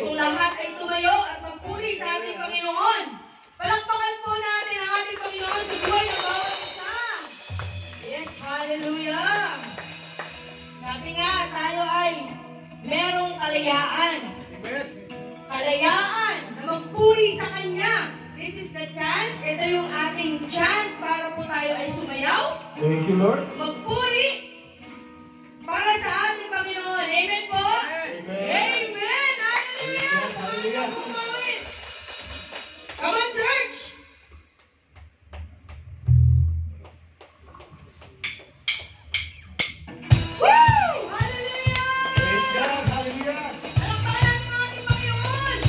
kung lahat ay tumayo at magpuri sa ating Panginoon. Palakpakan po natin ang ating Panginoon sa buhay ng bawat isa. Yes, hallelujah. Sabi nga, tayo ay merong kalayaan. Kalayaan na magpuri sa Kanya. This is the chance. Ito yung ating chance para po tayo ay sumayaw. Thank you, Lord. Magpuri para sa ating Panginoon. Amen po? Amen. Amen! Hallelujah! Hallelujah. Come on, church! Woo! Hallelujah! Praise God. Hallelujah. Palakpakan ang ating Panginoon!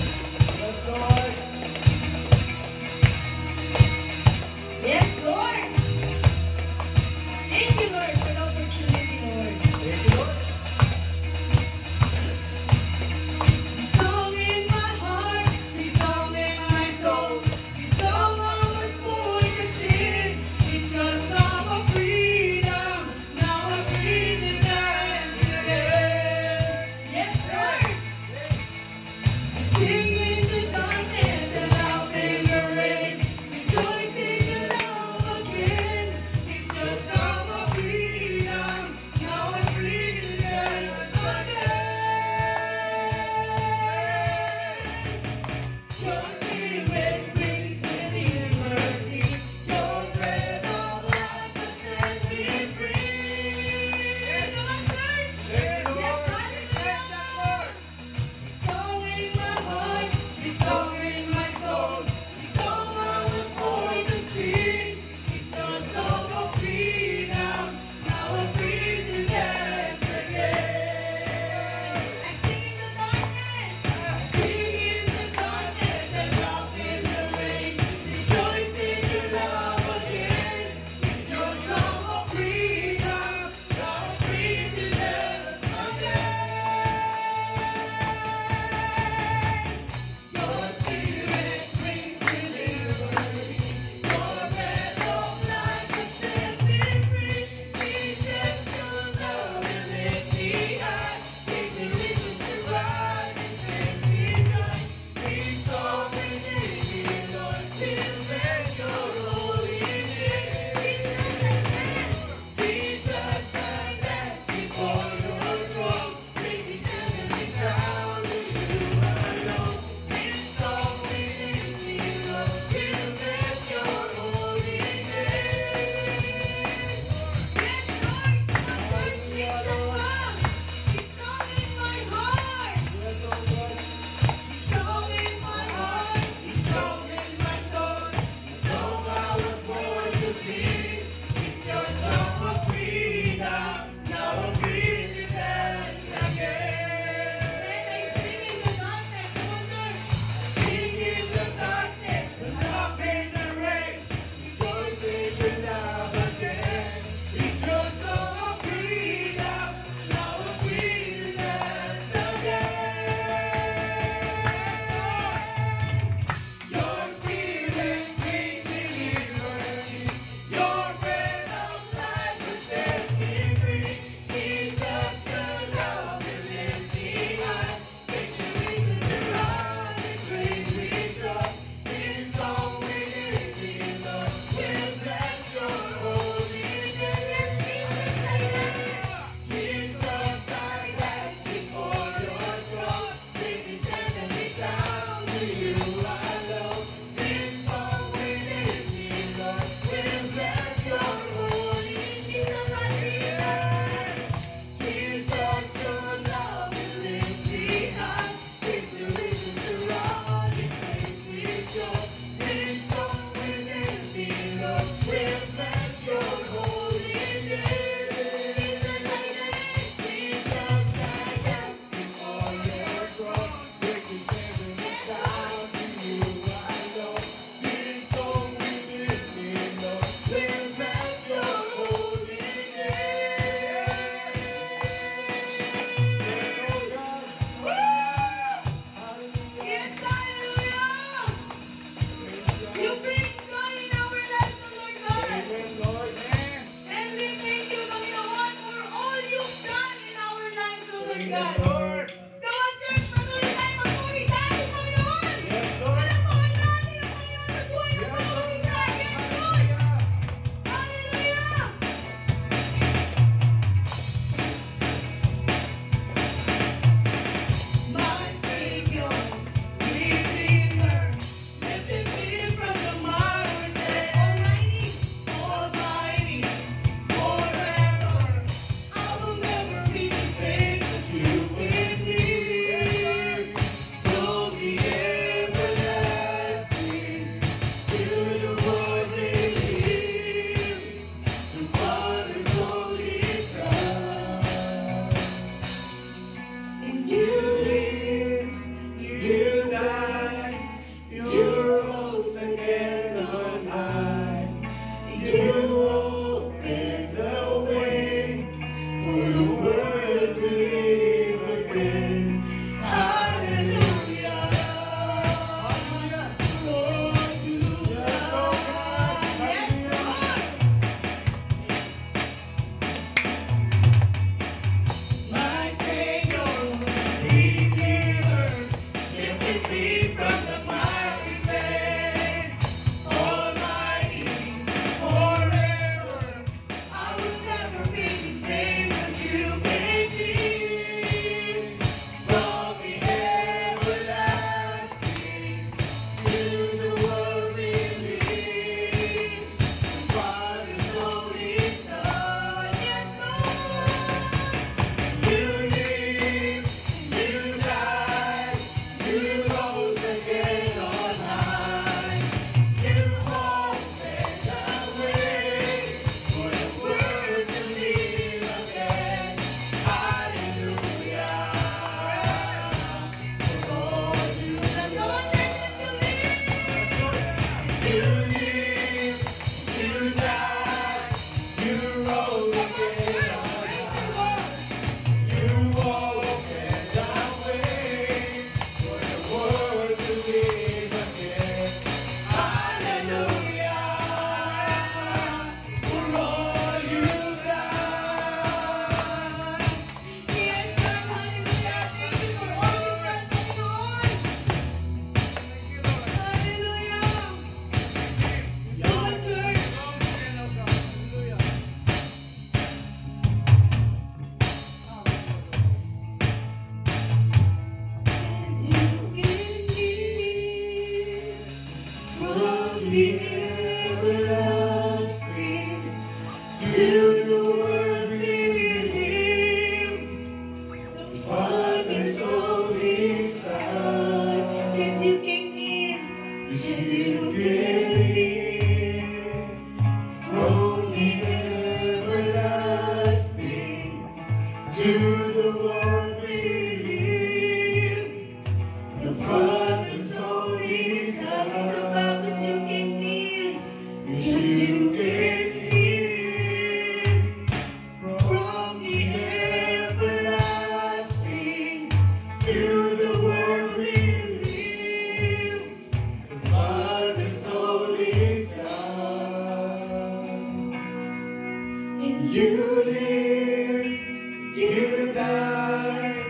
Yes, Lord. Yes, Lord! Thank you, Lord, for the opportunity, Lord. Thank you, Lord. Song in my heart, this song in my soul, this song I was born to sing. It's a song of freedom, now I'm free to dance again. Yes, Lord. I sing in the darkness and out in the rain, rejoicing in love again. It's a song of freedom, now I'm free to dance again. Your spirit brings healing and mercy. Your breath of life has set me free. Come on, church. Yes, hallelujah. Song in my heart, this song in my soul, this song I was born to sing. It's a song of freedom, now I'm free to dance again. I sing in the darkness, and laugh in the rain, rejoice in your love again. It's your song of freedom, now I'm free to dance again. Your spirit brings deliverance. Your breath of life has set me free. Jesus, your love will lift me high. Give me reason to rise and praise me joy. This song within me, Lord, will bless your holy name. Jesus, I dance before your throne, bringing heavenly crown to you alone. This song within me, Lord, will bless your holy name. Yes, Lord, my heart sings a song. This song in my heart. Yes, Lord. Song in my heart, this song in my soul, the song I was born to sing. It's your song of freedom, now I'm free to dance again. Sing in the darkness, sing in the darkness, and laugh in the rain, rejoice in your love again. It's your song of freedom, now I'm free to dance again. Your spirit brings deliverance. Your breath of life will set me free. Jesus, your love will lift me high. Makes me reason to rise and praise me joy. This song within me, Lord, will bless your holy name. Jesus, I dance before your throne, bringing heavenly crown to you alone. This song within me, Lord, will bless your holy name. Jesus, your love will lift me high. Gives me reason to rise and praise me joy. This song within me, Lord, will bless your holy name. Jesus, I dance before your throne, bringing heavenly crown to you alone. This song within me, Lord, will bless your holy name. Yes, hallelujah! You bring joy in our lives, Lord God. Amen, Lord. And we thank you, Panginoon, for all you've done in our lives, Lord God. Lord. Come on, church, patuloy tayo magpuri sa To the world believe. The Father's only Son is about as you can kneel. Yes, you can kneel. From the everlasting to the world believe. The Father's only Son. And you live, you died,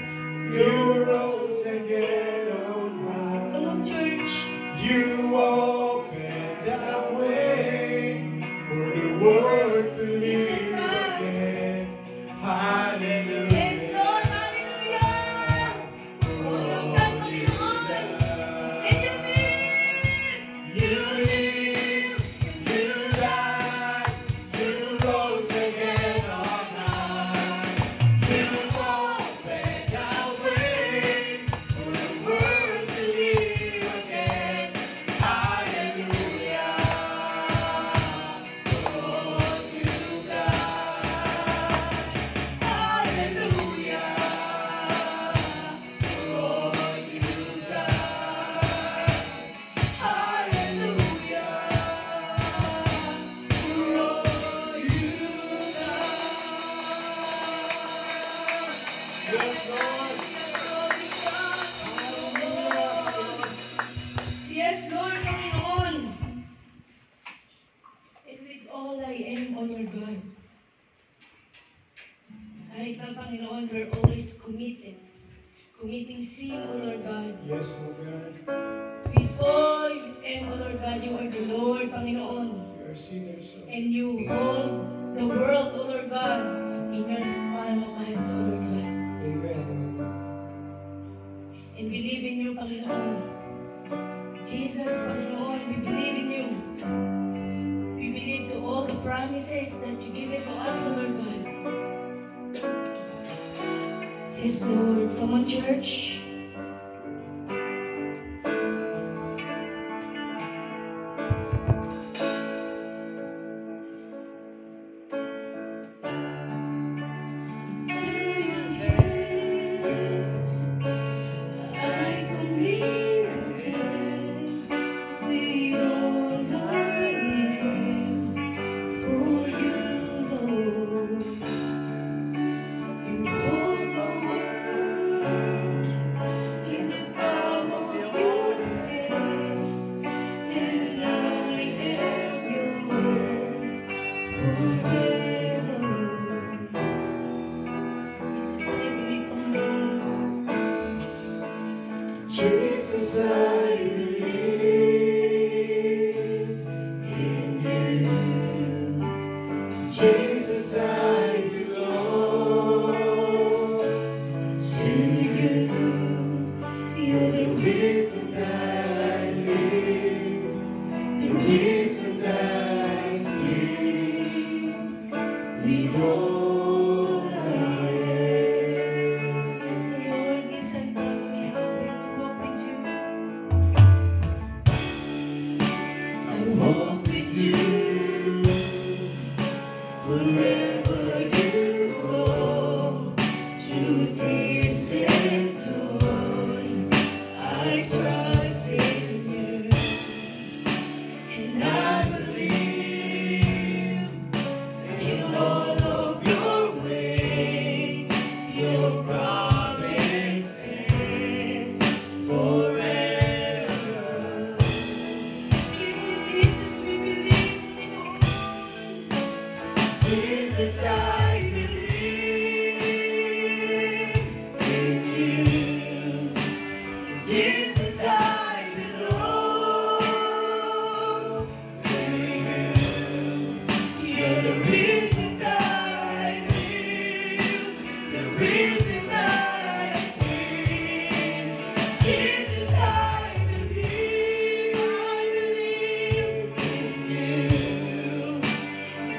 you rose again on high. Come on, church. You opened the way for the world to live again. Hallelujah. Yes, Lord, hallelujah. All of that, Panginoon. And you live, you died, you rose again on high. You opened the way for the world to live again. Hallelujah. Lord, you died. Hallelujah. Lord, you died. Hallelujah. Lord, you died. Yes, Lord. Yes, Lord, Panginoon. And with all I am, O Lord God. Kahit na, Panginoon, we're always committing sin, O Lord God. Yes, Lord God. With all you am, O Lord God, you are the Lord, Panginoon. You are sinners. And you hold the world, O Lord God, in your palm of hands, O Lord God. Amen. And we believe in you, Panginoon. Jesus, Panginoon, we believe in you. We believe to all the promises that you give it to us, O Lord God. Yes, Lord. Come on, church. To your hands I commit again with all I am for you, Lord. You hold my world in the palm of your hands, and I am yours forever. Jesus, I believe, Jesus, I believe in you. Jesus, I belong to you. You're the reason that I live, the reason that I sing, with all I am. Yes, Lord, minsan pa kami hapit to walk with you. I walk with you wherever you go, through tears and joy. I trust in you, and I believe in all of your ways, your promises forever. Yes, in Jesus we believe, Lord. Jesus, I believe in you. Jesus, I belong to you. You're the reason that I live, the reason that I sing. Jesus, I believe in you.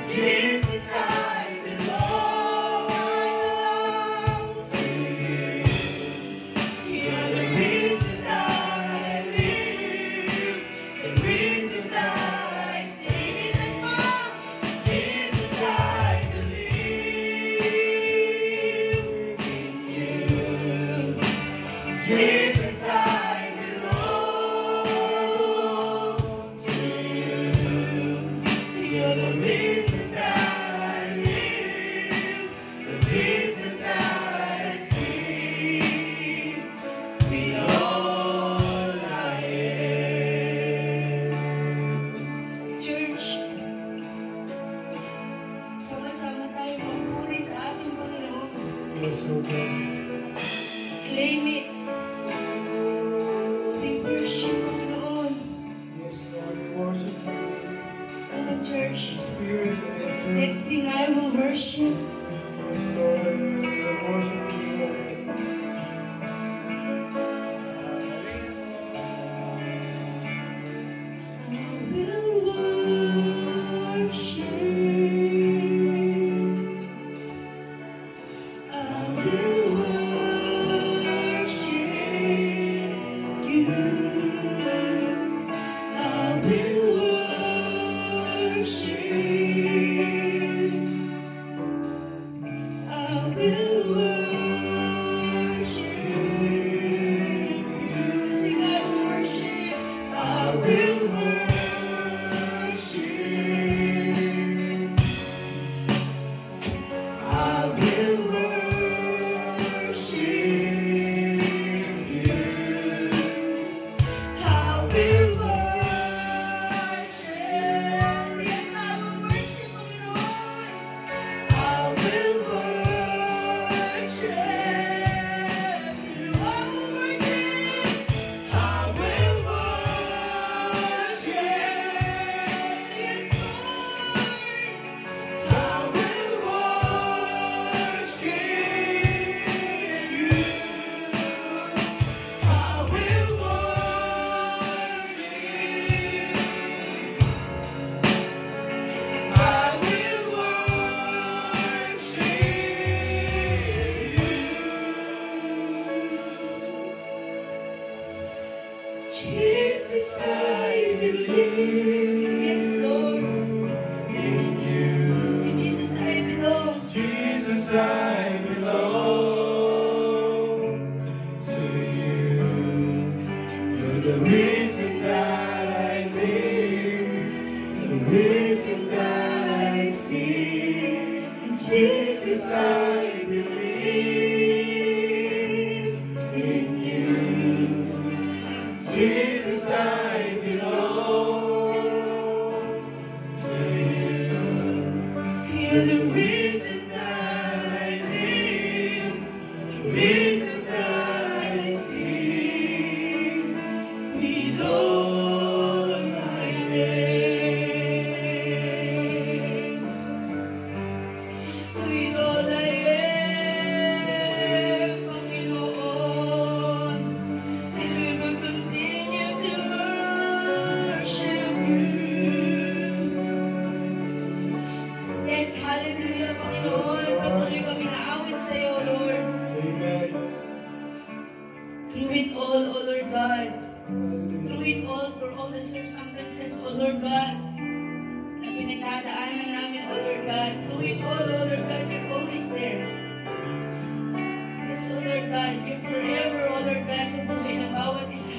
Jesus, I belong to you. You're the reason that I live, the reason that I sing. Jesus, I believe Yes, oh God. Claim it. We worship, Panginoon. Yes, Lord, we worship you. Come on, church. Spirit and in truth. Let's sing, I will worship. Yes, Lord, we worship you, Lord. I will worship. I will worship you. I will worship. I will worship you. Sing, I will worship. I will worship. I will worship you. I will worship. Yes, I will worship you, Lord. I will worship you. I will worship. I will worship. Yes, Lord. I will worship you. I will worship. I will worship you. Jesus, I believe. Yes, Lord. In you. Yes, in Jesus I belong. Jesus, I belong to you. You're the reason that I live, the reason that I see. In Jesus I believe in you. Jesus, I belong to you. You're the reason Reason that I live, the reason that I see. with all my name. With all I am, Panginoon. And we will continue to worship you. Yes, hallelujah, Panginoon. Patuloy kami naawit sa iyo, Lord. Amen. Through it all, O Lord God. Through Hallelujah. it all, for all the circumstances, O Lord God, na pinagdadaanan namin, O Lord God. Through it all, O Lord God, you're always there. Yes, O Lord God, you're forever, O Lord God, sa buhay ng bawat isa.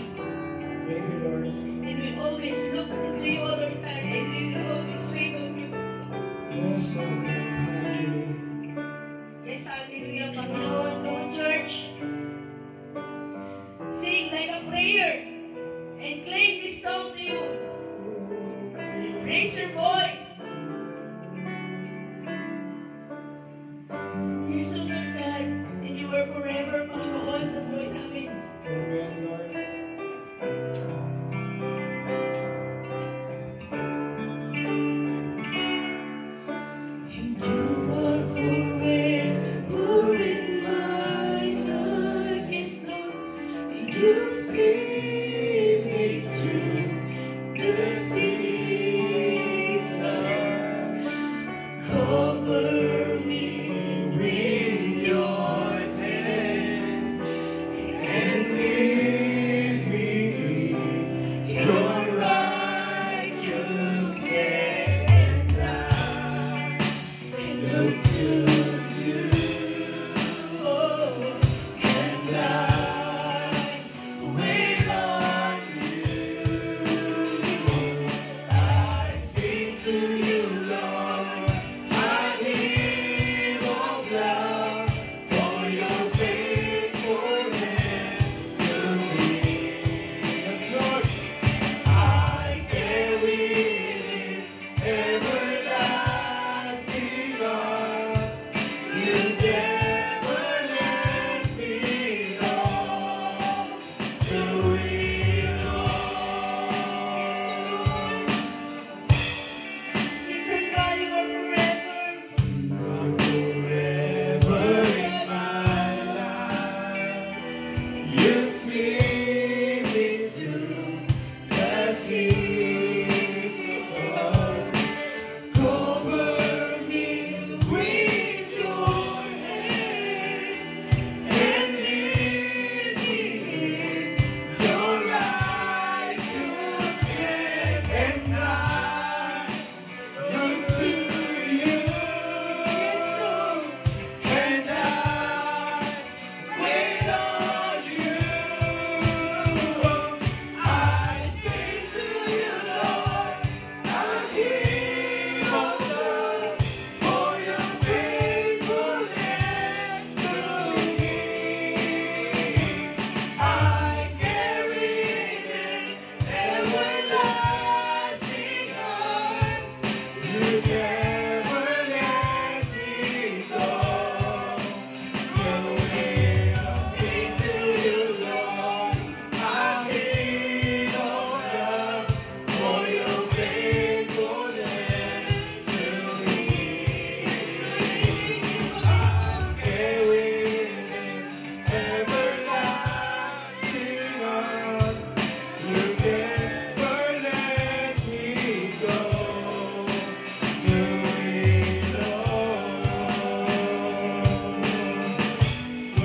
Thank you, Lord. And we always look into you, O Lord God, and we will always wait on you. Yes, oh God. Hallelujah. Yes, hallelujah, Panginoon. Come on, church. Sing like a prayer and claim this song to you. Raise your voice. Yes, O Lord God, and you are forever, Panginoon, sa buhay namin. Amen, Lord. And you are forever in my life. Yes, Lord. And you see me through the season.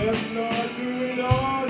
Yes, Lord, do it all.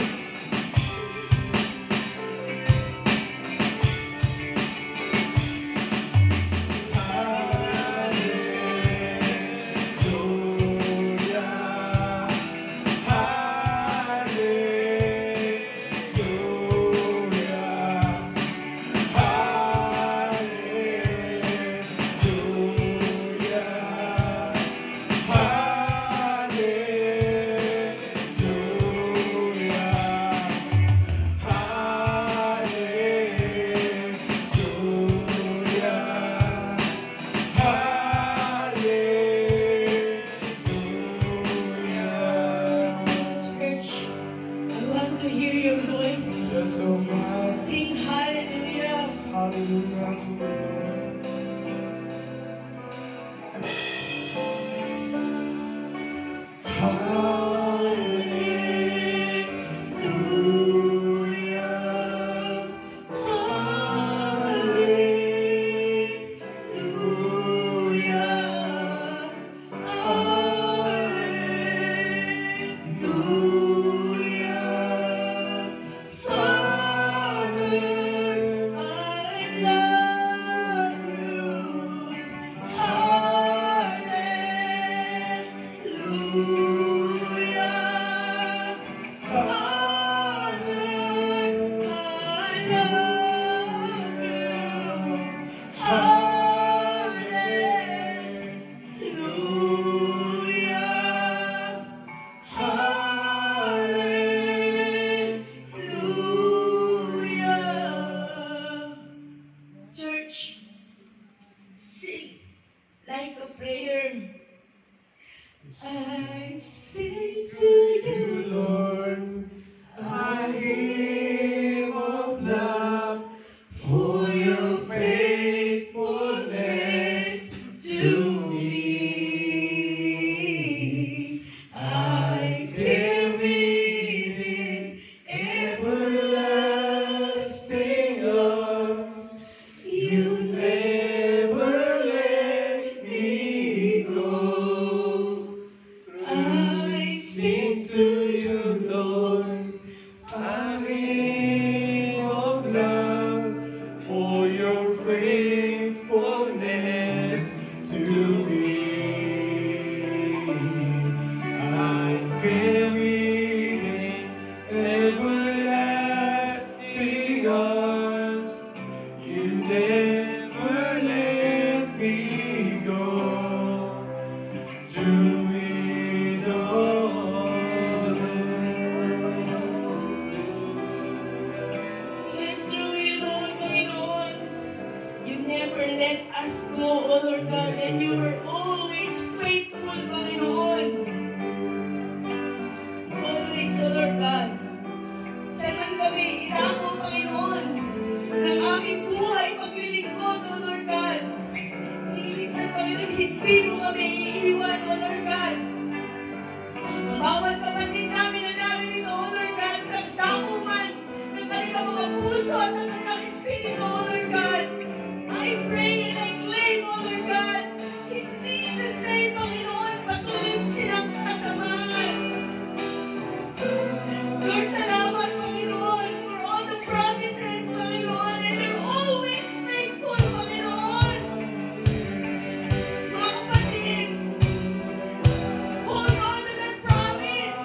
Church, I want to hear your voice. Yes, oh God. Sing hallelujah. Hallelujah to the Lord. Hallelujah. Hallelujah. Hallelujah. Father, I love you. Hallelujah. Father, I love you. Hallelujah. Hallelujah. Church, sing like a prayer. I sing to you, Lord, I give of love for your faithfulness to me. I carry in everlasting arms. You never let me go. I sing to you, Lord. I give of love for your faithfulness to me. I'm carried in everlasting arms. You never let me go. To it all. Yes, through it all, Panginoon. You never let us go, O Lord God, and you were always faithful, Panginoon. Always, O Lord God. Saan man kami itako, Panginoon, ng aming buhay paglilingkod, O Lord God. Minsan, Panginoon, hindi mo kami iiwan, O Lord God. Ang bawat kapatid namin na namin ito, O Lord God, sa dako man ng kanilang mga puso at ng kanilang espiritu, O Lord God. I pray and I claim, O Lord God, in Jesus' name, Panginoon, patuloy mo silang kasamahan. Lord, salamat, Panginoon, for all the promises, Panginoon, and you're always faithful, Panginoon. Mga kapatid, hold on to that promise.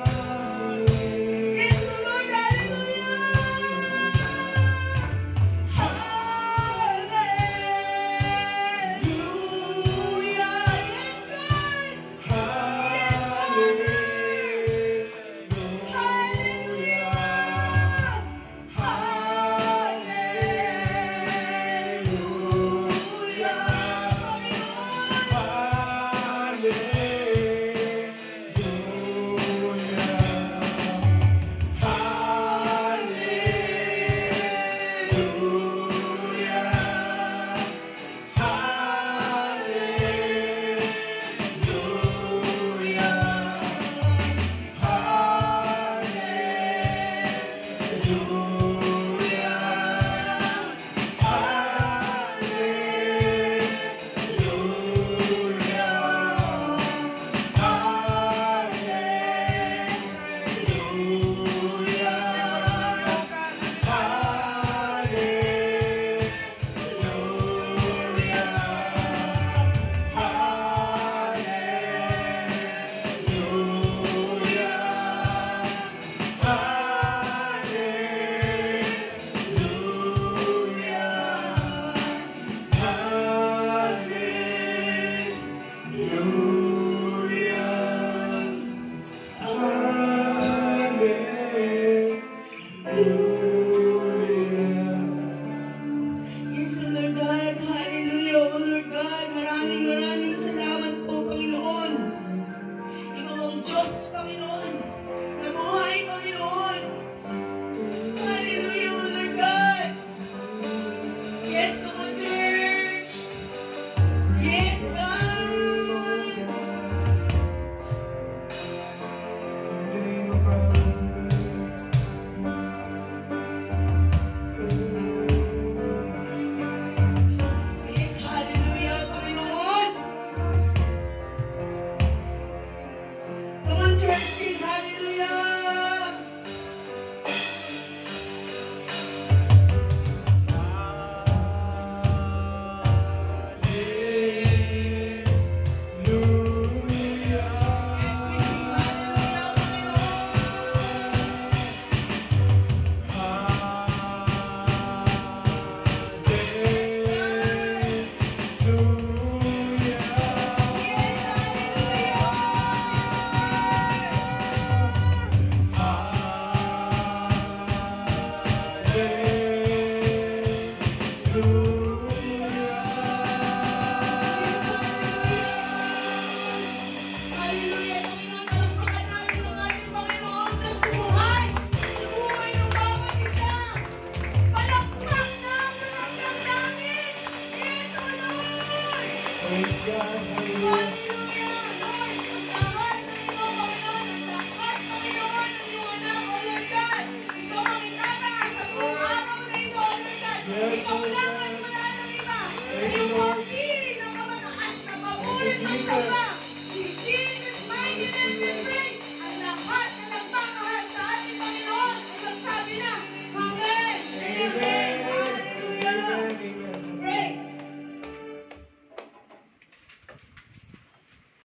Yes, hallelujah, Panginoon. Come on, church, sing hallelujah. Yes, we sing hallelujah, Panginoon. Yes, hallelujah, Panginoon. Palakpakan natin ang ating Panginoon na sumuhay. Sumuhay ng bawat isa. Palakpak natin ang damdamin. Ito, Lord. Praise God. Hallelujah. Hallelujah, Lord. Sa lahat ng iyong Panginoon, sa lahat, Panginoon, ng iyong anak, O Lord God. Ikaw ang itataas sa buong araw na ito, O Lord God. Ikaw lang at wala nang iba. Sa iyong mga pinakamataas na pabulit at samba. In Jesus' mighty name we pray. Ang lahat na nagmamahal sa ating Panginoon ay magsabi na, Amen. Amen. Hallelujah. Amen.